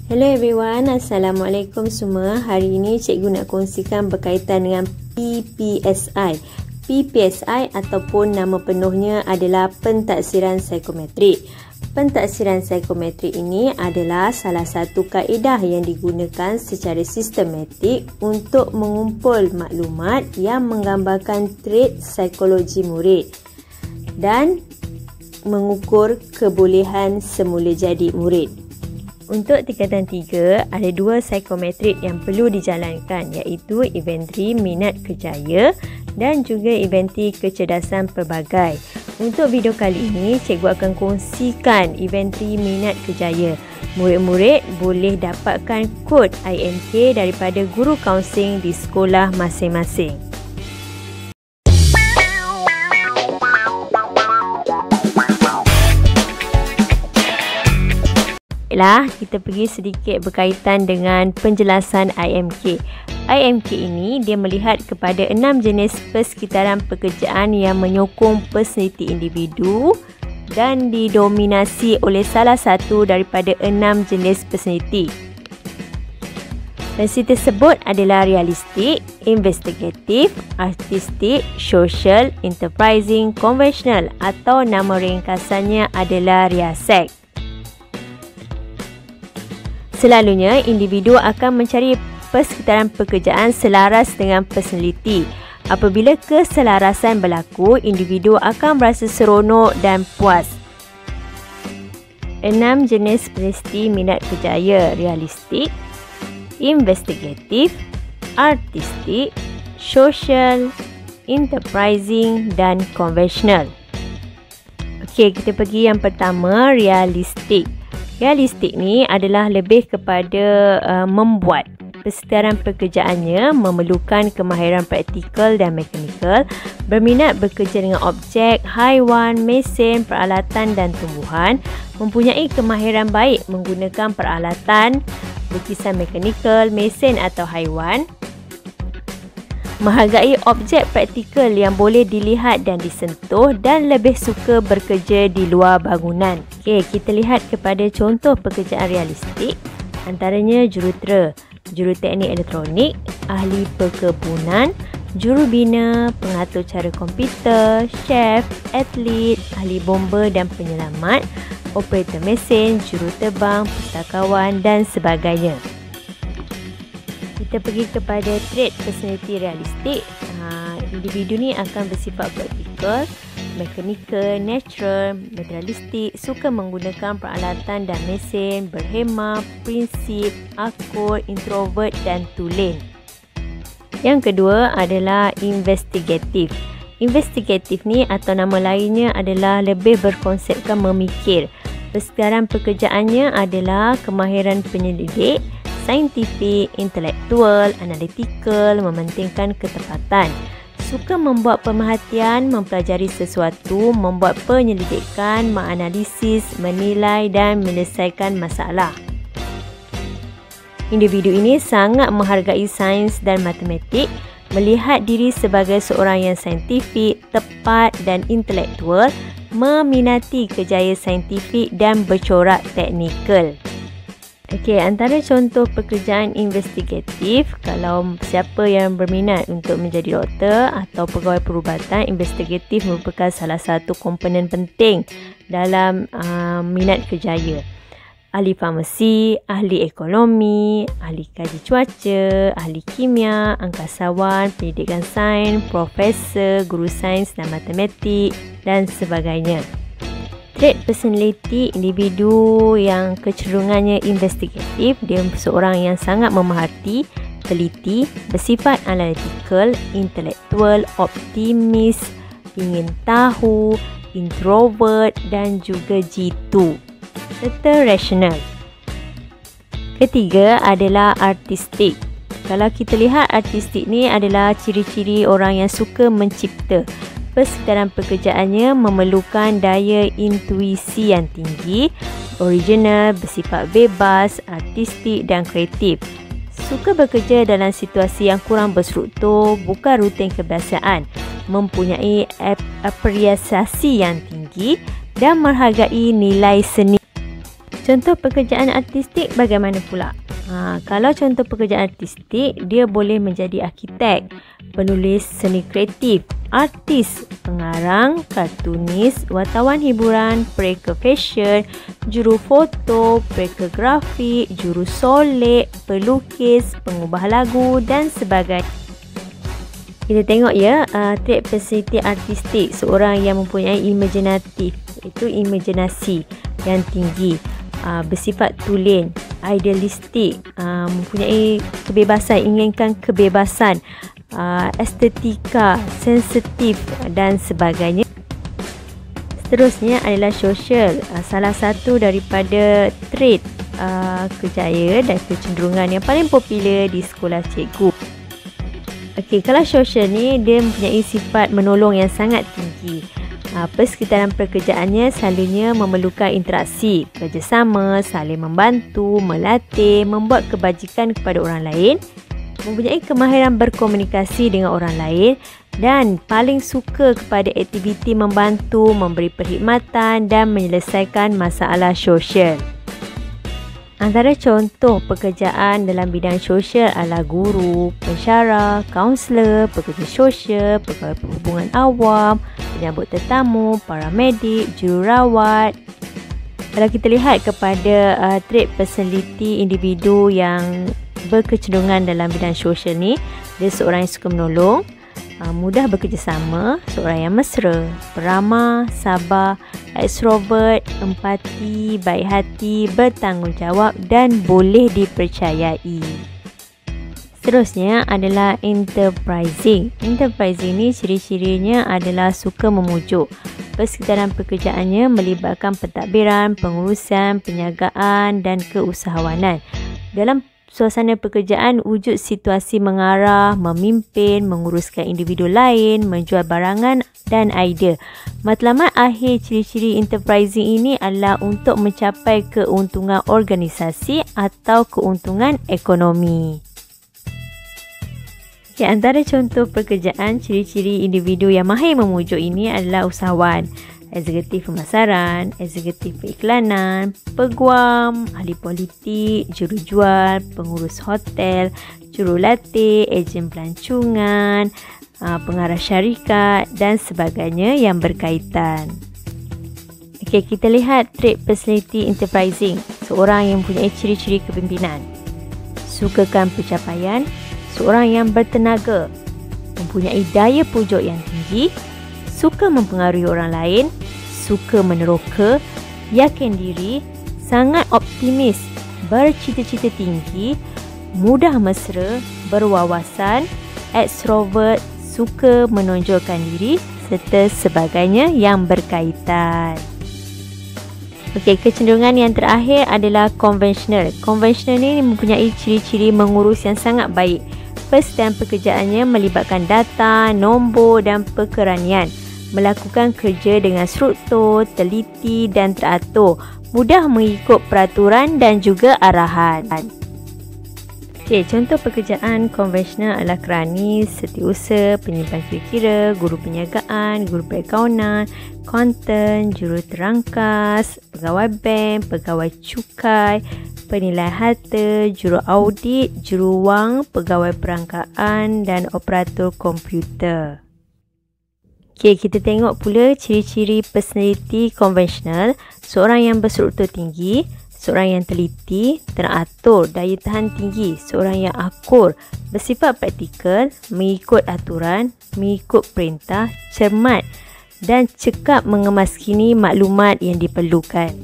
Hello everyone, Assalamualaikum semua. Hari ini cikgu nak kongsikan berkaitan dengan PPSI. PPSI ataupun nama penuhnya adalah pentaksiran psikometrik. Pentaksiran psikometrik ini adalah salah satu kaedah yang digunakan secara sistematik untuk mengumpul maklumat yang menggambarkan trait psikologi murid dan mengukur kebolehan semula jadi murid. Untuk tingkatan 3, ada 2 psikometrik yang perlu dijalankan, iaitu inventory minat kerjaya dan juga inventory kecerdasan pelbagai. Untuk video kali ini, cikgu akan kongsikan inventory minat kerjaya. Murid-murid boleh dapatkan kod IMK daripada guru kaunseling di sekolah masing-masing. Kita pergi sedikit berkaitan dengan penjelasan IMK. IMK ini dia melihat kepada 6 jenis persekitaran pekerjaan yang menyokong personaliti individu dan didominasi oleh salah satu daripada 6 jenis personaliti. Personaliti tersebut adalah realistik, investigatif, artistik, social, enterprising, conventional atau nama ringkasannya adalah RIASEC. Selalunya, individu akan mencari persekitaran pekerjaan selaras dengan personaliti. Apabila keselarasan berlaku, individu akan merasa seronok dan puas. 6 jenis personaliti minat kerjaya: realistik, investigatif, artistik, social, enterprising dan conventional. Okey, kita pergi yang pertama, realistik. Realistik ni adalah lebih kepada membuat. Persekitaran pekerjaannya memerlukan kemahiran praktikal dan mekanikal, berminat bekerja dengan objek, haiwan, mesin, peralatan dan tumbuhan, mempunyai kemahiran baik menggunakan peralatan, lukisan mekanikal, mesin atau haiwan, menghargai objek praktikal yang boleh dilihat dan disentuh dan lebih suka bekerja di luar bangunan. Okey, kita lihat kepada contoh pekerjaan realistik, antaranya jurutera, juruteknik elektronik, ahli perkebunan, jurubina, pengatur cara komputer, chef, atlet, ahli bomba dan penyelamat, operator mesin, juruterbang, pustakawan dan sebagainya. Kita pergi kepada trait personaliti realistik. Individu ni akan bersifat praktikal, mekanikal, natural, materialistik, suka menggunakan peralatan dan mesin, berhemah, prinsip, akur, introvert dan tulen. Yang kedua adalah investigatif. Investigatif ni atau nama lainnya adalah lebih berkonsepkan memikir. Persekitaran pekerjaannya adalah kemahiran penyelidik, saintifik, intelektual, analitikal, mementingkan ketepatan. Suka membuat pemerhatian, mempelajari sesuatu, membuat penyelidikan, menganalisis, menilai dan menyelesaikan masalah. Individu ini sangat menghargai sains dan matematik, melihat diri sebagai seorang yang saintifik, tepat dan intelektual, meminati kejayaan saintifik dan bercorak teknikal. Okey, antara contoh pekerjaan investigatif, kalau siapa yang berminat untuk menjadi doktor atau pegawai perubatan, investigatif merupakan salah satu komponen penting dalam minat kerjaya. Ahli farmasi, ahli ekonomi, ahli kaji cuaca, ahli kimia, angkasawan, pendidikan sains, profesor, guru sains dan matematik dan sebagainya. Trait personaliti individu yang kecenderungannya investigatif, dia seorang yang sangat memerhati, teliti, bersifat analytical, intelektual, optimis, ingin tahu, introvert dan juga jitu, serta rasional. Ketiga adalah artistik. Kalau kita lihat, artistik ni adalah ciri-ciri orang yang suka mencipta. Persekitaran pekerjaannya memerlukan daya intuisi yang tinggi, original, bersifat bebas, artistik dan kreatif. Suka bekerja dalam situasi yang kurang berstruktur, bukan rutin kebiasaan, mempunyai apresiasi yang tinggi dan menghargai nilai seni. Contoh pekerjaan artistik bagaimana pula? Kalau contoh pekerjaan artistik, dia boleh menjadi arkitek, penulis seni kreatif, artis, pengarang, kartunis, wartawan hiburan, pereka fashion, juru foto, pereka grafik, juru solek, pelukis, pengubah lagu dan sebagainya. Kita tengok ya, trait personality artistik, seorang yang mempunyai imaginatif, iaitu imajinasi yang tinggi, bersifat tulen, idealistik, mempunyai kebebasan, inginkan kebebasan, estetika, sensitif dan sebagainya. Seterusnya adalah sosial, salah satu daripada trait kejayaan dan kecenderungan yang paling popular di sekolah cikgu. Okey, kalau sosial ni dia mempunyai sifat menolong yang sangat tinggi. Persekitaran pekerjaannya selalunya memerlukan interaksi, kerjasama, saling membantu, melatih, membuat kebajikan kepada orang lain, mempunyai kemahiran berkomunikasi dengan orang lain dan paling suka kepada aktiviti membantu, memberi perkhidmatan dan menyelesaikan masalah sosial. Antara contoh pekerjaan dalam bidang sosial adalah guru, pensyarah, kaunselor, pekerja sosial, pegawai perhubungan awam, penyambut tetamu, paramedik, jururawat. Kalau kita lihat kepada trait personality individu yang berkecenderungan dalam bidang sosial ni, dia seorang yang suka menolong, mudah bekerjasama, seorang yang mesra, peramah, sabar, ekstrovert, empati, baik hati, bertanggungjawab dan boleh dipercayai. Seterusnya adalah enterprising. Enterprising ni ciri-cirinya adalah suka memujuk. Persekitaran pekerjaannya melibatkan pentadbiran, pengurusan, penjagaan dan keusahawanan. Dalam suasana pekerjaan, wujud situasi mengarah, memimpin, menguruskan individu lain, menjual barangan dan idea. Matlamat akhir ciri-ciri enterprising ini adalah untuk mencapai keuntungan organisasi atau keuntungan ekonomi. Antara contoh pekerjaan ciri-ciri individu yang mahir memujuk ini adalah usahawan, eksekutif pemasaran, eksekutif periklanan, peguam, ahli politik, jurujual, pengurus hotel, jurulatih, ejen pelancongan, pengarah syarikat dan sebagainya yang berkaitan. Okey, kita lihat trait personality enterprising, seorang yang mempunyai ciri-ciri kepimpinan. Sukakan pencapaian, seorang yang bertenaga, mempunyai daya pujuk yang tinggi, suka mempengaruhi orang lain, suka meneroka, yakin diri, sangat optimis, bercita-cita tinggi, mudah mesra, berwawasan, ekstrovert, suka menonjolkan diri serta sebagainya yang berkaitan. Okey, kecenderungan yang terakhir adalah konvensional. Konvensional ni mempunyai ciri-ciri mengurus yang sangat baik. Persekitaran pekerjaannya melibatkan data, nombor dan perkeranian. Melakukan kerja dengan struktur, teliti dan teratur, mudah mengikut peraturan dan juga arahan. Okey, contoh pekerjaan konvensional adalah kerani, setiausaha, penyimpan kira-kira, guru penjagaan, guru perakaunan, konten, juru terangkas, pegawai bank, pegawai cukai, penilai harta, juru audit, juru wang, pegawai perangkaan dan operator komputer. Okey, kita tengok pula ciri-ciri personality konvensional. Seorang yang berstruktur tinggi, seorang yang teliti, teratur, daya tahan tinggi, seorang yang akur, bersifat praktikal, mengikut aturan, mengikut perintah, cermat dan cekap mengemaskini maklumat yang diperlukan.